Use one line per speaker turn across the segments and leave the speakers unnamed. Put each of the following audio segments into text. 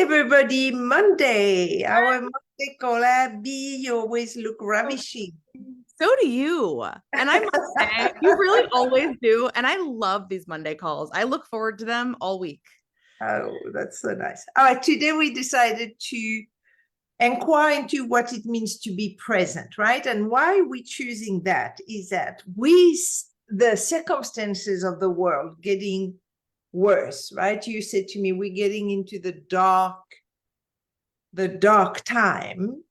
everybody, Monday, our Monday collab. You always look ravishing.
So do you. And I must say, you really always do. And I love these Monday calls. I look forward to them all week.
Oh, that's so nice. All right, today we decided to inquire into what it means to be present, right? And why we're choosing that is that with the circumstances of the world getting worse, right? You said to me, we're getting into the dark time.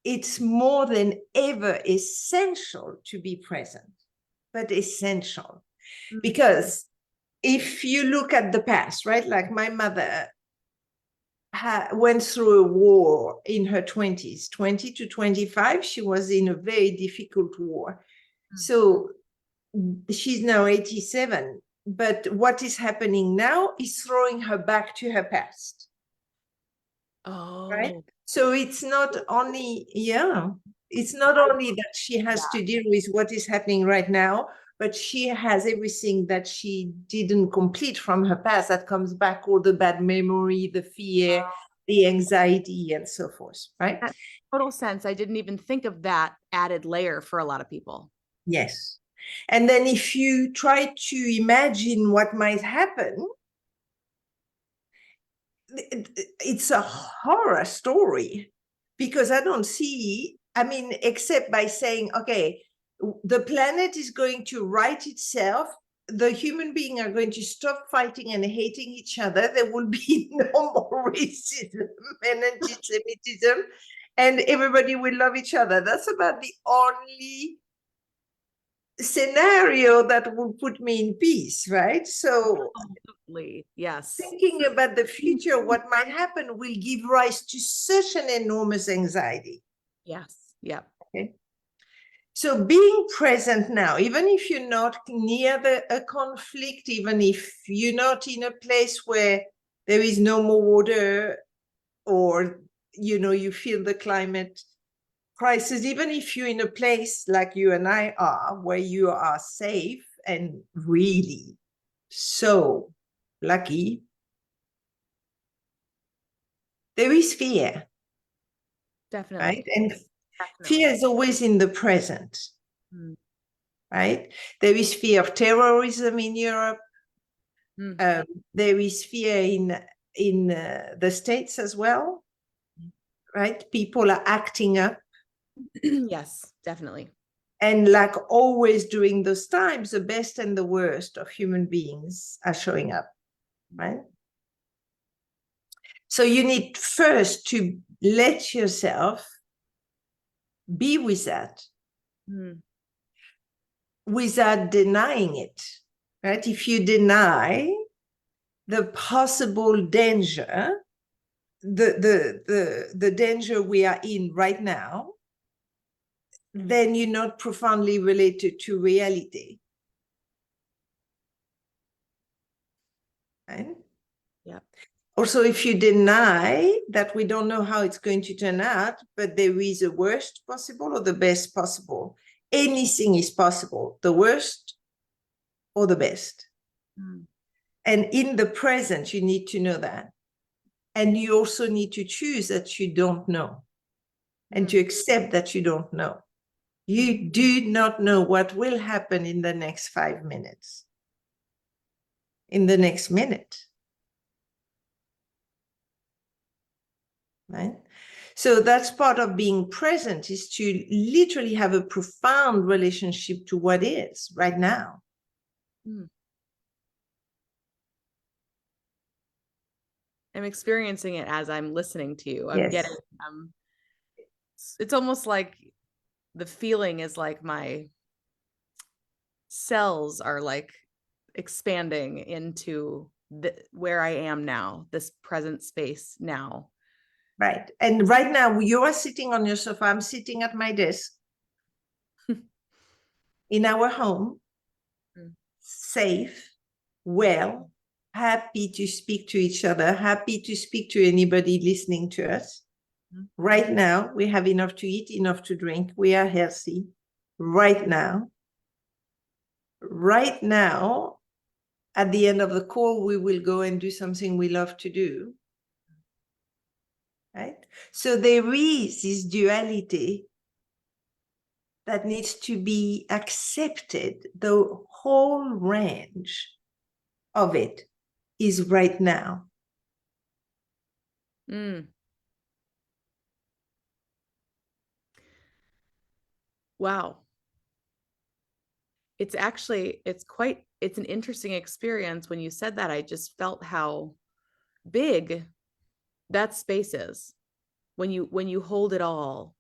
It's more than ever essential to be present, but essential. Because if you look at the past, right, like my mother went through a war in her 20s, 20 to 25, she was in a very difficult war. So she's now 87, but what is happening now is throwing her back to her past.
Oh,
right? So it's not only, it's not only that she has to deal with what is happening right now, but she has everything that she didn't complete from her past that comes back, all the bad memory, the fear, the anxiety, and so forth, right?
that total sense. I didn't even think of that added layer for a lot of people.
Yes. And then if you try to imagine what might happen, it's a horror story, because I don't see, except by saying, okay, the planet is going to right itself. The human beings are going to stop fighting and hating each other. There will be no more racism and anti-Semitism, and everybody will love each other. That's about the only scenario that will put me in peace, right? So
absolutely, yes.
Thinking about the future, what might happen, will give rise to such an enormous anxiety.
Yes. Yep.
Okay. So being present now, even if you're not near a conflict, even if you're not in a place where there is no more water, or you feel the climate crisis, even if you're in a place like you and I are, where you are safe and really so lucky, there is fear.
Definitely.
Right? And
Definitely.
fear is always in the present. Right? There is fear of terrorism in Europe. There is fear in the States as well. Right? People are acting up.
Yes, definitely.
And like always during those times, the best and the worst of human beings are showing up. Right? So you need first to let yourself be with that. Without denying it, right? If you deny the possible danger, the danger we are in right now, then you're not profoundly related to reality. Right?
Yeah.
Also, if you deny that we don't know how it's going to turn out, but there is a worst possible or the best possible, anything is possible, the worst or the best. And in the present, you need to know that. And you also need to choose that you don't know, and to accept that you don't know. You do not know what will happen in the next 5 minutes, in the next minute. Right? So that's part of being present, is to literally have a profound relationship to what is right now.
I'm experiencing it as I'm listening to you. I'm
Yes.
getting, it's almost like the feeling is like my cells are like expanding into where I am now, this present space now.
Right. And right now you are sitting on your sofa. I'm sitting at my desk in our home, safe, well, happy to speak to each other, happy to speak to anybody listening to us. Right now, we have enough to eat, enough to drink. We are healthy. Right now, at the end of the call, we will go and do something we love to do. Right? So there is this duality that needs to be accepted. The whole range of it is right now.
Mm. Wow. It's actually, it's an interesting experience. When you said that, I just felt how big that space is when you hold it all,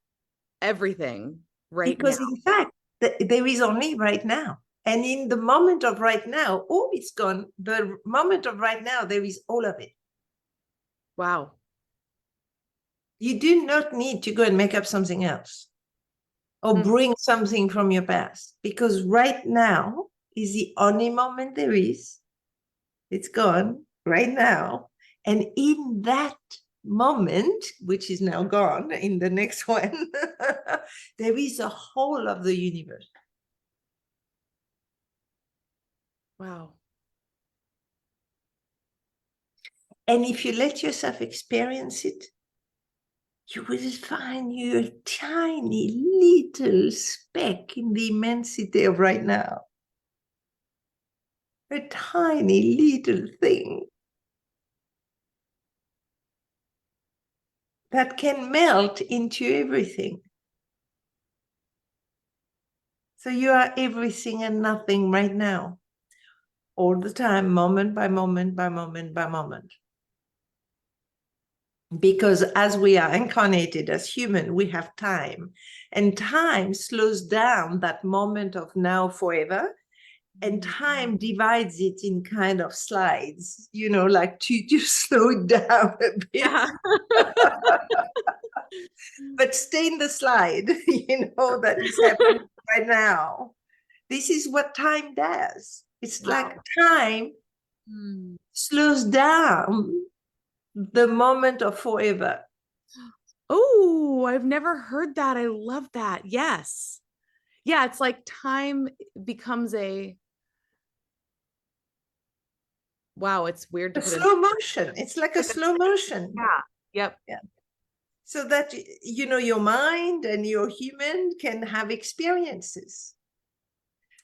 everything right now.
Because in fact, there is only right now. And in the moment of right now, oh, it's gone. The moment of right now, there is all of it.
Wow.
You do not need to go and make up something else or
Hmm.
bring something from your past, because right now is the only moment there is. It's gone right now. And in that moment, which is now gone in the next one, there is a whole of the universe.
Wow.
And if you let yourself experience it, you will find you're a tiny little speck in the immensity of right now. A tiny little thing that can melt into everything. So you are everything and nothing right now, all the time, moment by moment by moment by moment. Because as we are incarnated as human, we have time, and time slows down that moment of now forever, and time divides it in kind of slides, like to slow it down a bit.
Yeah.
But stay in the slide, that is happening right now. This is what time does. It's
Wow.
like time
Hmm.
slows down the moment of forever.
Oh, I've never heard that. I love that. Yes. Yeah, it's like time becomes a wow, it's weird to
A
put in.
slow motion. It's like a slow motion.
Yeah. Yep.
Yeah. So that, your mind and your human can have experiences,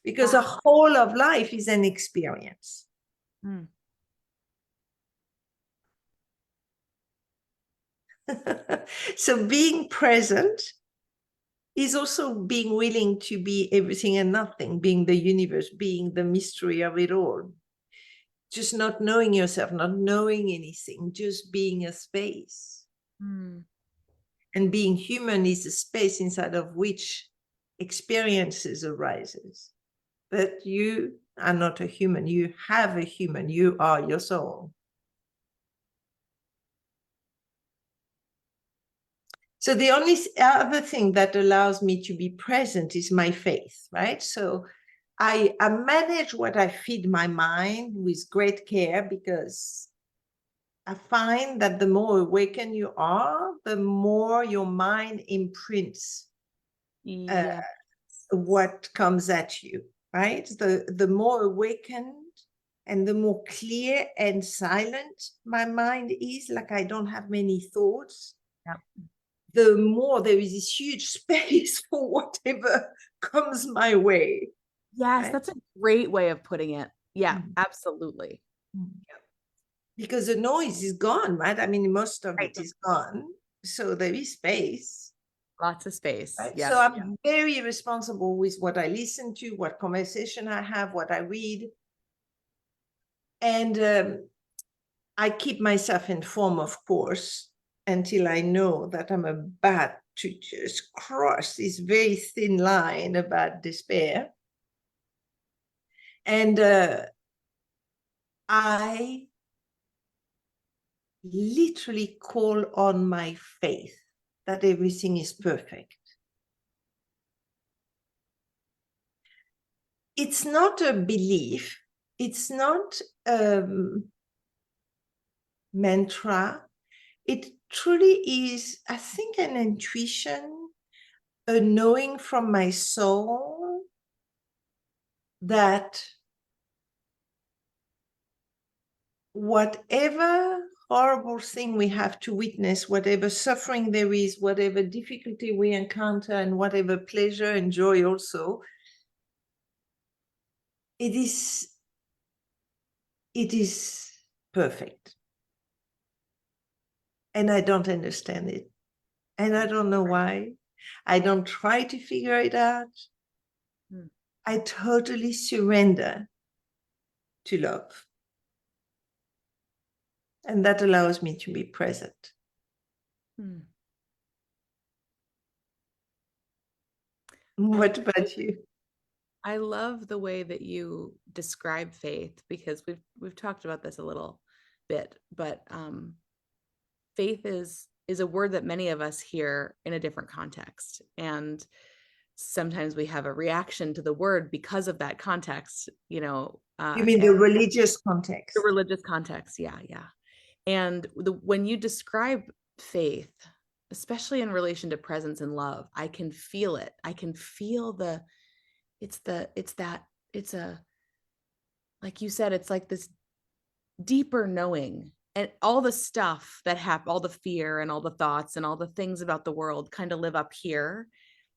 because the
Wow.
whole of life is an experience.
Hmm.
So being present is also being willing to be everything and nothing, being the universe, being the mystery of it all. Just not knowing yourself, not knowing anything, just being a space.
Hmm.
And being human is a space inside of which experiences arises. But you are not a human. You have a human. You are your soul. So the only other thing that allows me to be present is my faith, right? So I manage what I feed my mind with great care, because I find that the more awakened you are, the more your mind imprints
Yeah.
what comes at you, right? The more awakened and the more clear and silent my mind is, like I don't have many thoughts,
Yep.
the more there is this huge space for whatever comes my way.
Yes,
Right?
that's a great way of putting it. Yeah,
Mm.
absolutely.
Because the noise is gone, right? I mean, most of
Right.
it is gone. So there is space.
Lots of space.
Right?
Yep.
So I'm very responsible with what I listen to, what conversation I have, what I read. And I keep myself informed, of course, until I know that I'm about to just cross this very thin line about despair. And I literally call on my faith that everything is perfect. It's not a belief. It's not a mantra. It truly is, I think, an intuition, a knowing from my soul that whatever horrible thing we have to witness, whatever suffering there is, whatever difficulty we encounter, and whatever pleasure and joy also, it is perfect. And I don't understand it. And I don't know why. I don't try to figure it out. I totally surrender to love. And that allows me to be present. What about you?
I love the way that you describe faith, because we've talked about this a little bit, but faith is a word that many of us hear in a different context, and sometimes we have a reaction to the word because of that context. You
mean the religious context?
The religious context, yeah. And when you describe faith, especially in relation to presence and love, I can feel it. I can feel like you said, it's like this deeper knowing, and all the stuff that happen, all the fear and all the thoughts and all the things about the world kind of live up here,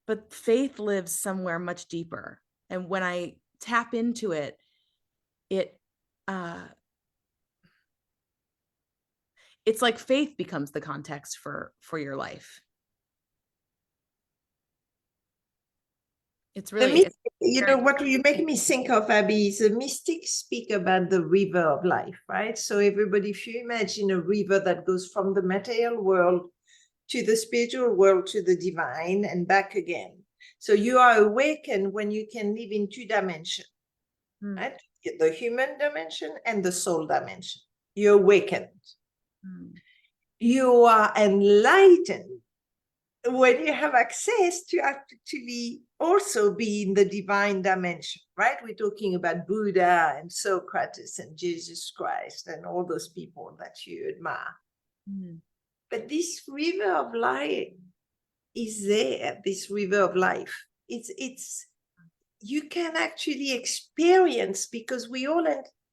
but faith lives somewhere much deeper. And when I tap into it, it's like faith becomes the context for your life. It's really,
what you make me think of, Abby, is the mystics speak about the river of life, right? So everybody, if you imagine a river that goes from the material world to the spiritual world to the divine and back again. So you are awakened when you can live in two dimensions, right? The human dimension and the soul dimension. You're awakened. You are enlightened when you have access to actually also be in the divine dimension, right? We're talking about Buddha and Socrates and Jesus Christ and all those people that you admire. But this river of life is there, this river of life. It's you can actually experience, because we all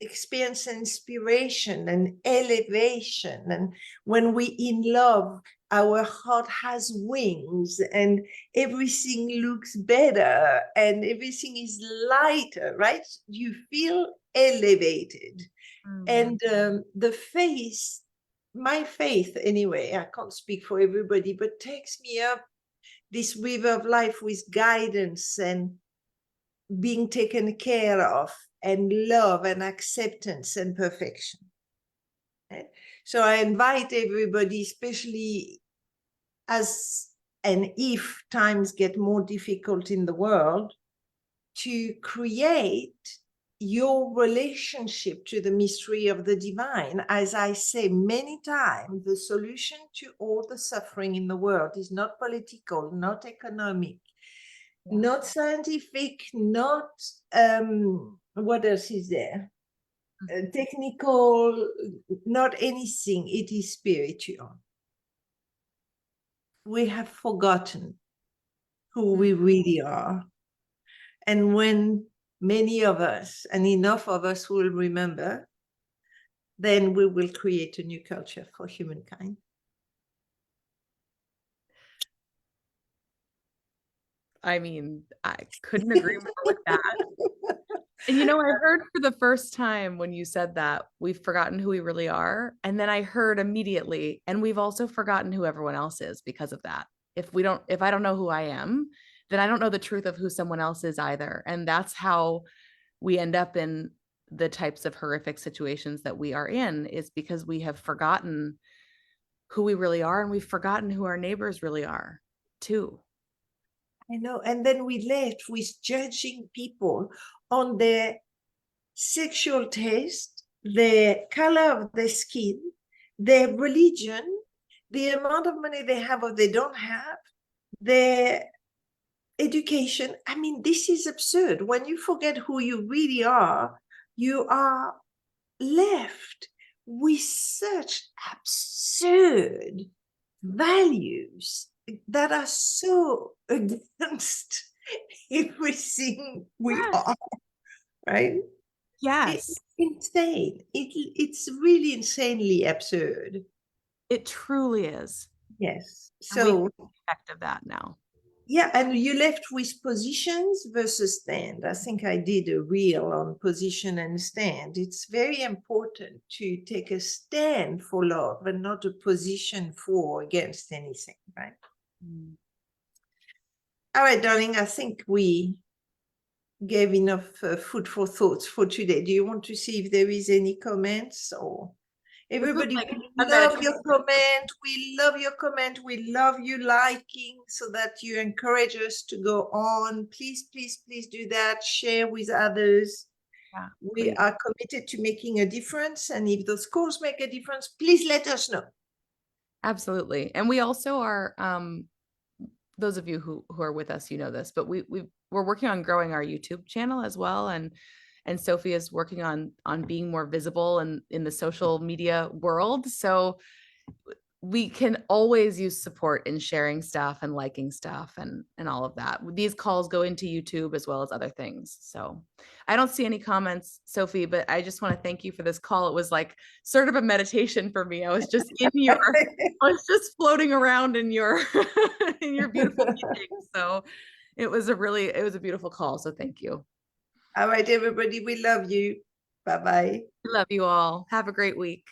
experience inspiration and elevation. And when we in love, our heart has wings and everything looks better and everything is lighter, right? You feel elevated. And the faith, my faith anyway, I can't speak for everybody, but takes me up this river of life with guidance and being taken care of and love and acceptance and perfection. Right? So I invite everybody, especially as and if times get more difficult in the world, to create your relationship to the mystery of the divine. As I say many times, the solution to all the suffering in the world is not political, not economic, not scientific, not what else is there? Technical, not anything. It is spiritual. We have forgotten who we really are. And when many of us, and enough of us will remember, then we will create a new culture for humankind.
I mean, I couldn't agree more with that. And I heard for the first time when you said that, we've forgotten who we really are. And then I heard immediately, and we've also forgotten who everyone else is because of that. If I don't know who I am, then I don't know the truth of who someone else is either. And that's how we end up in the types of horrific situations that we are in, is because we have forgotten who we really are, and we've forgotten who our neighbors really are too.
I know. And then we left with judging people on their sexual taste, the color of their skin, their religion, the amount of money they have or they don't have, their education. I mean, this is absurd. When you forget who you really are, you are left with such absurd values that are so against everything we are, right?
Yes.
insane. It's really insanely absurd.
It truly is.
Yes.
And we
So,
effect of that now.
yeah, and you left with positions versus stand. I think I did a reel on position and stand. It's very important to take a stand for love and not a position for or against anything, right?
Mm.
All right, darling, I think we gave enough food for thoughts for today. Do you want to see if there is any comments or
This was
everybody?
like
We
a
love your
meditation.
comment. We love your comment. We love you liking so that you encourage us to go on. Please, please, please do that. Share with others.
Yeah,
We
please.
are committed to making a difference. And if those calls make a difference, please let us know.
Absolutely. And we also are, those of you who are with us, you know this, but we're working on growing our YouTube channel as well. And Sophie is working on being more visible and in the social media world. So we can always use support in sharing stuff and liking stuff and all of that. These calls go into YouTube as well as other things. So I don't see any comments, Sophie, but I just want to thank you for this call. It was like sort of a meditation for me. I was just I was just floating around in your in your beautiful meeting. So it was a beautiful call. So thank you.
All right, everybody, we love you. Bye-bye.
Love you all. Have a great week.